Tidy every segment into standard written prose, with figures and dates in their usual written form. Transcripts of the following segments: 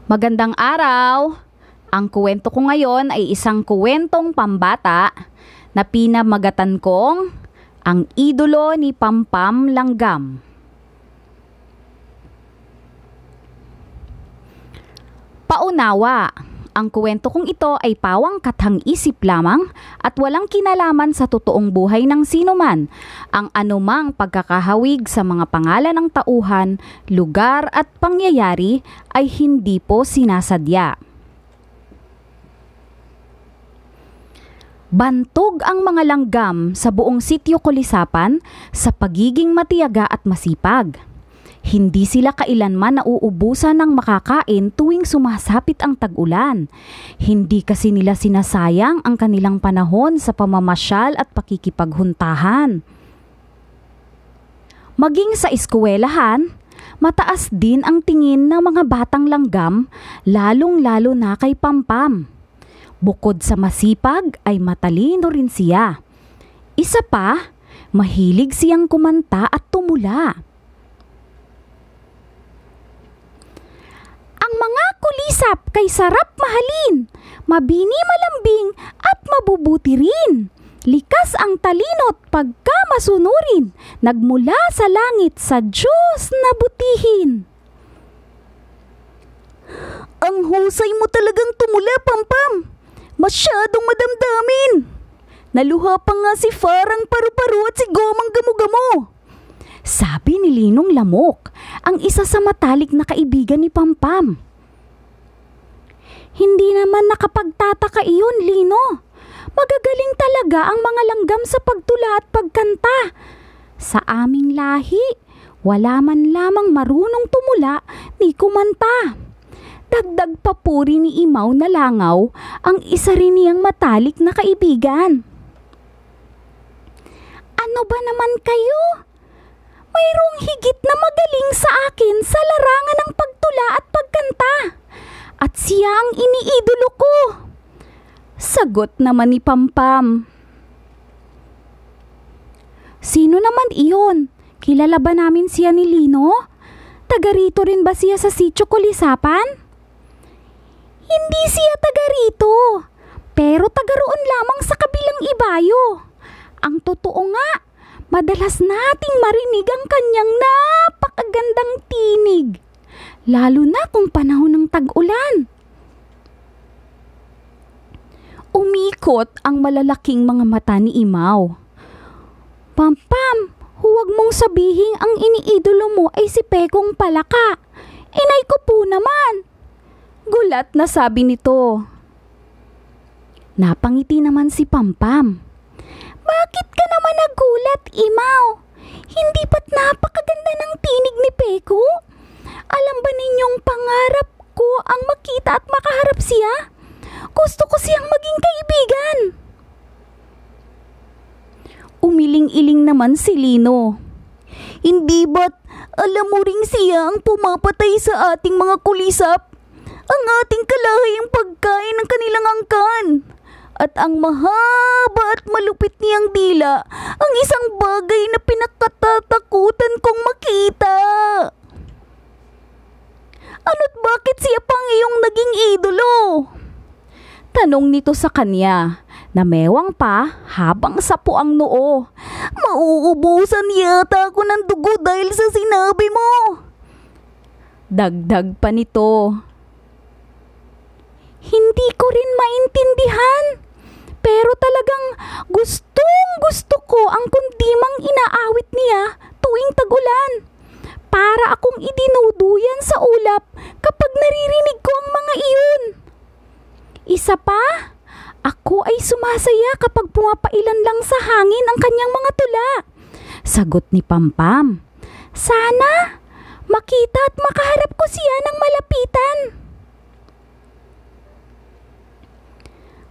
Magandang araw! Ang kuwento ko ngayon ay isang kuwentong pambata na pinamagatan kong Ang Idolo ni Pampam Langgam. Paunawa, ang kuwento kong ito ay pawang kathang-isip lamang at walang kinalaman sa totoong buhay ng sinuman. Ang anumang pagkakahawig sa mga pangalan ng tauhan, lugar at pangyayari ay hindi po sinasadya. Bantog ang mga langgam sa buong sitio Kulisapan sa pagiging matiyaga at masipag. Hindi sila kailanman nauubusan ng makakain tuwing sumasapit ang tag-ulan. Hindi kasi nila sinasayang ang kanilang panahon sa pamamasyal at pakikipaghuntahan. Maging sa eskwelahan, mataas din ang tingin ng mga batang langgam, lalong-lalo na kay Pampam. Bukod sa masipag ay matalino rin siya. Isa pa, mahilig siyang kumanta at tumula. Ang mga kulisap kay sarap mahalin, mabini malambing at mabubuti rin. Likas ang talino't pagka masunurin, nagmula sa langit sa Diyos na butihin. Ang husay mo talagang tumula, Pampam. Masyadong madamdamin. Naluha pa nga si Farang Paru-Paru at si Gomang Gamo-Gamo. Sabi ni Linong Lamok, ang isa sa matalik na kaibigan ni Pampam. Hindi naman nakapagtataka iyon, Lino. Magagaling talaga ang mga langgam sa pagtula at pagkanta. Sa aming lahi, wala man lamang marunong tumula ni kumanta. Dagdag papuri ni Imaw na Langaw, ang isa rin niyang matalik na kaibigan. Ano ba naman kayo? Mayroong higit na magaling sa akin sa larangan ng pagtula at pagkanta. At siya ang iniidolo ko. Sagot naman ni Pampam. Sino naman iyon? Kilala ba namin siya ni Lino? Taga rito rin ba siya sa sitio Kulisapan? Hindi siya taga rito, pero taga roon lamang sa kabilang ibayo. Ang totoo nga, madalas nating marinig ang kanyang napakagandang tinig, lalo na kung panahon ng tag-ulan. Umikot ang malalaking mga mata ni Imaw. Pampam, huwag mong sabihing ang iniidolo mo ay si Pekong Palaka. Inay ko po naman. Gulat na sabi nito. Napangiti naman si Pampam. Bakit ka naman nagulat, Imaw? Hindi ba't napakaganda ng tinig ni Peko? Alam ba ninyong pangarap ko ang makita at makaharap siya? Gusto ko siyang maging kaibigan. Umiling-iling naman si Lino. Hindi ba't alam mo ring siya ang pumapatay sa ating mga kulisap? Ang ating kalahayang pagkain ng kanilang angkan. At ang mahaba at malupit niyang dila, ang isang bagay na pinakatatakutan kong makita. Ano't bakit siya pang iyong naging idolo? Tanong nito sa kanya, na mewang pa habang sapo ang noo. Mauubusan yata ako ng dugo dahil sa sinabi mo. Dagdag pa nito. Hindi ko rin maintindihan. Pero talagang gustong-gusto ko ang kundimang inaawit niya tuwing tag-ulan. Para akong idinuduyan sa ulap kapag naririnig ko ang mga iyon. Isa pa, ako ay sumasaya kapag pumapailan lang sa hangin ang kanyang mga tula. Sagot ni Pampam. Sana makita at makaharap ko siya ng malapitan.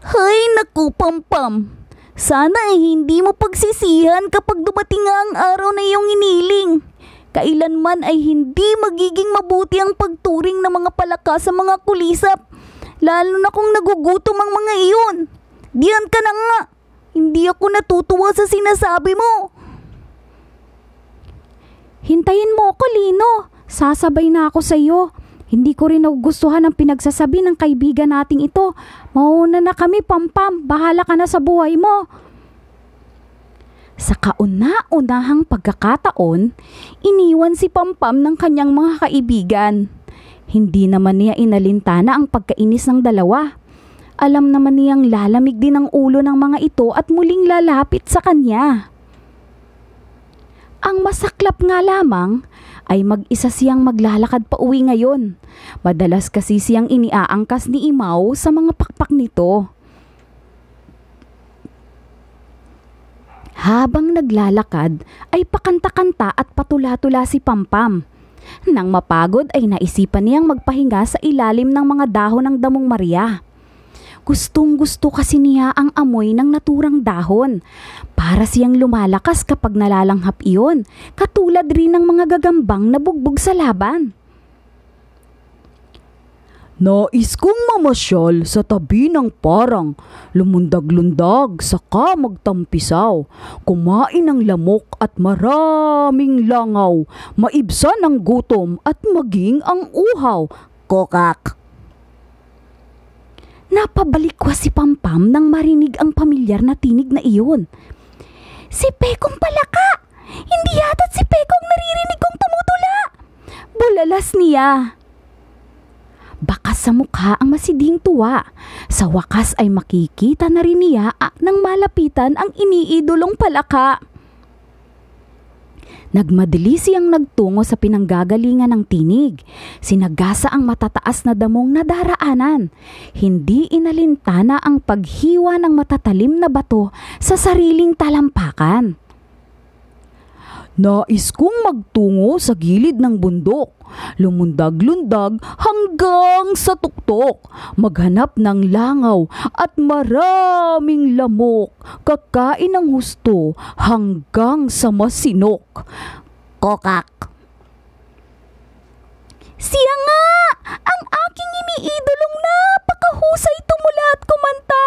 Hay naku, Pampam. Sana ay hindi mo pagsisihan kapag dumating nga ang araw na iyong iniling. Kailanman ay hindi magiging mabuti ang pagturing ng mga palaka sa mga kulisap, lalo na kung nagugutom ang mga iyon. Diyan ka na nga. Hindi ako natutuwa sa sinasabi mo. Hintayin mo ako, Lino. Sasabay na ako sa iyo. Hindi ko rin nagugustuhan ang pinagsasabi ng kaibigan nating ito. Mauna na kami, Pampam. Bahala ka na sa buhay mo. Sa kauna-unahang pagkakataon, iniwan si Pampam ng kanyang mga kaibigan. Hindi naman niya inalintana ang pagkainis ng dalawa. Alam naman niyang lalamig din ang ulo ng mga ito at muling lalapit sa kanya. Ang masaklap nga lamang ay mag-isa siyang maglalakad pa uwi ngayon. Madalas kasi siyang iniaangkas ni Imaw sa mga pakpak nito. Habang naglalakad ay pakanta-kanta at patula-tula si Pampam. Nang mapagod ay naisipan niyang magpahinga sa ilalim ng mga dahon ng damong Maria. Gustong-gusto kasi niya ang amoy ng naturang dahon. Para siyang lumalakas kapag nalalanghap iyon, katulad rin ng mga gagambang nabugbog sa laban. Nais kong mamasyal sa tabi ng parang, lumundag-lundag, saka magtampisaw, kumain ng lamok at maraming langaw, maibsan ang gutom at maging ang uhaw. Kokak! Napabalikwas si Pampam nang marinig ang pamilyar na tinig na iyon. Si Pekong palaka! Hindi yata't si Pekong naririnig kong tumutula! Bulalas niya. Bakas sa mukha ang masiding tuwa. Sa wakas ay makikita na rin niya nang malapitan ang iniidolong palaka. Nagmadali siyang nagtungo sa pinanggagalingan ng tinig. Sinagasa ang matataas na damong nadaraanan. Hindi inalintana ang paghiwa ng matatalim na bato sa sariling talampakan. Nais kong magtungo sa gilid ng bundok, lumundag-lundag hanggang sa tuktok, maghanap ng langaw at maraming lamok, kakain ng husto hanggang sa masinok. Kokak! Siya nga! Ang aking iniidolong napakahusay tumula at kumanta.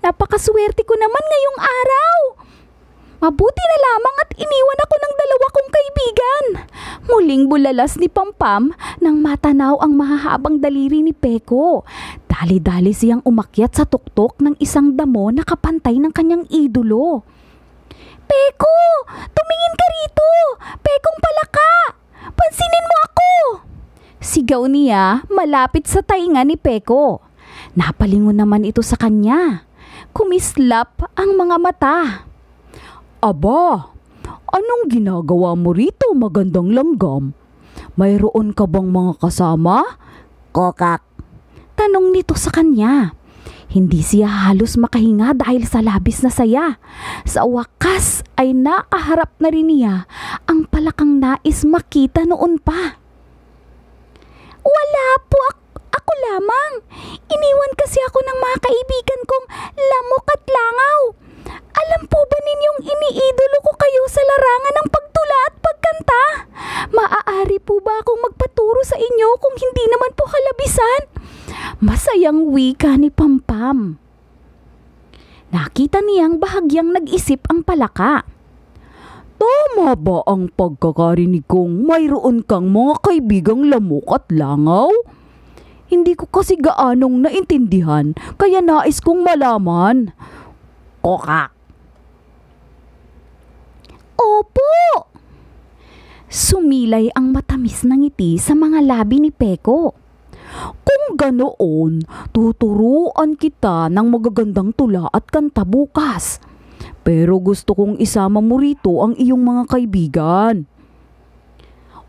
Napakaswerte ko naman ngayong araw. Mabuti na lamang at iniwan ako ng dalawa kong kaibigan. Muling bulalas ni Pampam nang matanaw ang mahahabang daliri ni Peko. Dali-dali siyang umakyat sa tuktok ng isang damo na kapantay ng kanyang idolo. Peko! Tumingin ka rito! Pekong palaka! Pansinin mo ako! Sigaw niya malapit sa tainga ni Peko. Napalingon naman ito sa kanya. Kumislap ang mga mata. Aba, anong ginagawa mo rito, magandang langgam? Mayroon ka bang mga kasama? Kokak! Tanong nito sa kanya. Hindi siya halos makahinga dahil sa labis na saya. Sa wakas ay nakaharap na rin niya ang palakang nais makita noon pa. Wala po ako lamang. Iniwan kasi ako ng mga kaibigan kong lamok at langaw. Alam po ba ninyong iniidolo ko kayo sa larangan ng pagtula at pagkanta? Maaari po ba akong magpaturo sa inyo kung hindi naman po kalabisan? Masayang wika ni Pampam. Nakita niyang bahagyang nag-isip ang palaka. Tama ba ang pagkakarinig kong mayroon kang mga kaibigang lamok at langaw? Hindi ko kasi gaanong naintindihan, kaya nais kong malaman. Kokak! Opo! Sumilay ang matamis na ngiti sa mga labi ni Peko. Kung ganoon, tuturuan kita ng magagandang tula at kanta bukas. Pero gusto kong isama mo rito ang iyong mga kaibigan.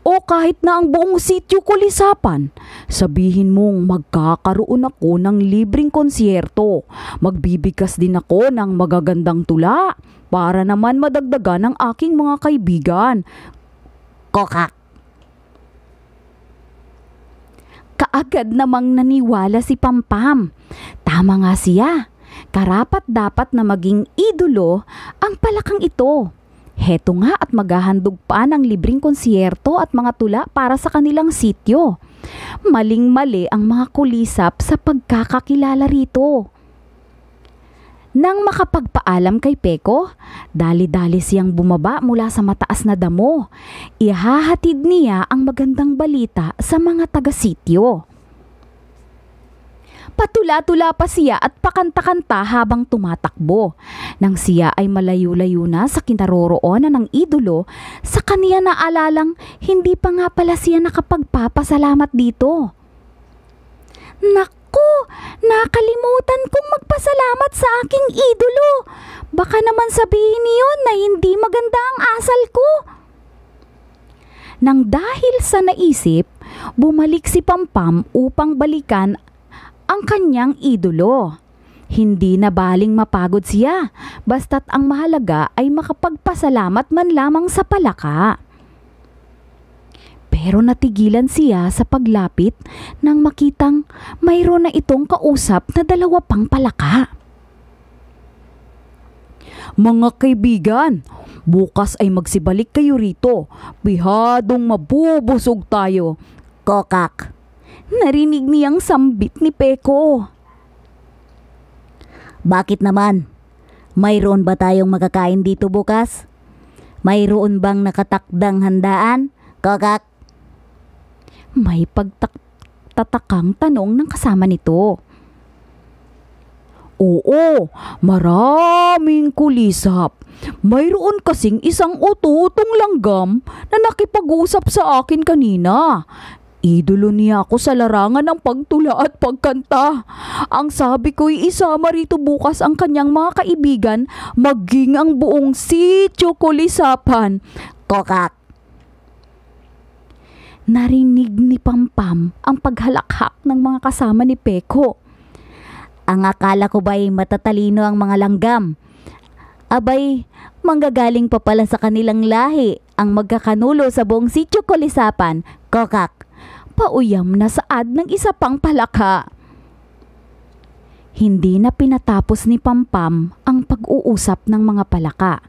O kahit na ang buong sityo kulisapan, sabihin mong magkakaroon ako ng libreng konsyerto. Magbibigkas din ako ng magagandang tula para naman madagdagan ang aking mga kaibigan. Kokak! Kaagad namang naniwala si Pampam. Tama nga siya. Karapat-dapat na maging idolo ang palakang ito. Heto nga at maghahandog pa ng libreng konsyerto at mga tula para sa kanilang sityo. Maling-mali ang mga kulisap sa pagkakakilala rito. Nang makapagpaalam kay Peko, dali-dali siyang bumaba mula sa mataas na damo. Ihahatid niya ang magandang balita sa mga taga-sityo. Patula-tula pa siya at pakanta-kanta habang tumatakbo. Nang siya ay malayo-layo na sa kinaroroonan ng idolo, sa kaniya naalalang hindi pa nga pala siya nakapagpapasalamat dito. Naku, nakalimutan kong magpasalamat sa aking idolo. Baka naman sabihin niyon na hindi maganda ang asal ko. Nang dahil sa naisip, bumalik si Pampam upang balikan ang kanyang idolo. Hindi na baling mapagod siya, basta't ang mahalaga ay makapagpasalamat man lamang sa palaka. Pero natigilan siya sa paglapit nang makitang mayroon na itong kausap na 2 pang palaka. Mga kaibigan, bukas ay magsibalik kayo rito. Bihadong mabubusog tayo. Kokak. Narinig niyang sambit ni Peko. Bakit naman? Mayroon ba tayong makakain dito bukas? Mayroon bang nakatakdang handaan? Kokak. May pagtatakang tanong ng kasama nito. Oo, maraming kulisap. Mayroon kasing isang ututong langgam na nakipag-usap sa akin kanina. Idolo niya ako sa larangan ng pagtula at pagkanta. Ang sabi ko'y isama rito bukas ang kanyang mga kaibigan, maging ang buong sitio Kulisapan. Kokak. Narinig ni Pampam ang paghalakhak ng mga kasama ni Peko. Ang akala ko ba'y matatalino ang mga langgam? Abay, manggagaling pa pala sa kanilang lahi ang magkakanulo sa buong sitio Kulisapan. Kokak. Pauyam na saad ng isa pang palaka. Hindi na pinatapos ni Pampam ang pag-uusap ng mga palaka.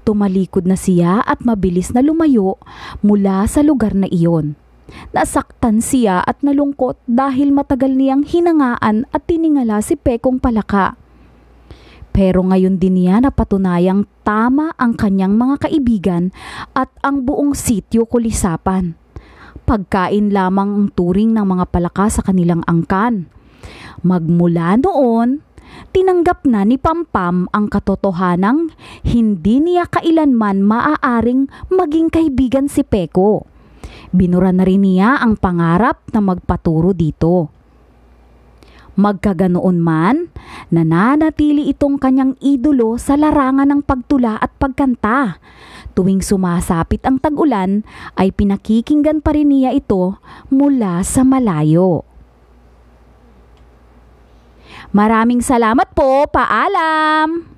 Tumalikod na siya at mabilis na lumayo mula sa lugar na iyon. Nasaktan siya at nalungkot dahil matagal niyang hinangaan at tiningala si Pekong palaka. Pero ngayon din niya napatunayang tama ang kanyang mga kaibigan at ang buong sitio Kulisapan. Pagkain lamang ang turing ng mga palaka sa kanilang angkan. Magmula noon, tinanggap na ni Pampam ang katotohanang hindi niya kailanman maaaring maging kaibigan si Peko. Binura na rin niya ang pangarap na magpaturo dito. Magkaganoon man, nananatili itong kanyang idolo sa larangan ng pagtula at pagkanta. Tuwing sumasapit ang tag-ulan, ay pinakikinggan pa rin niya ito mula sa malayo. Maraming salamat po, paalam!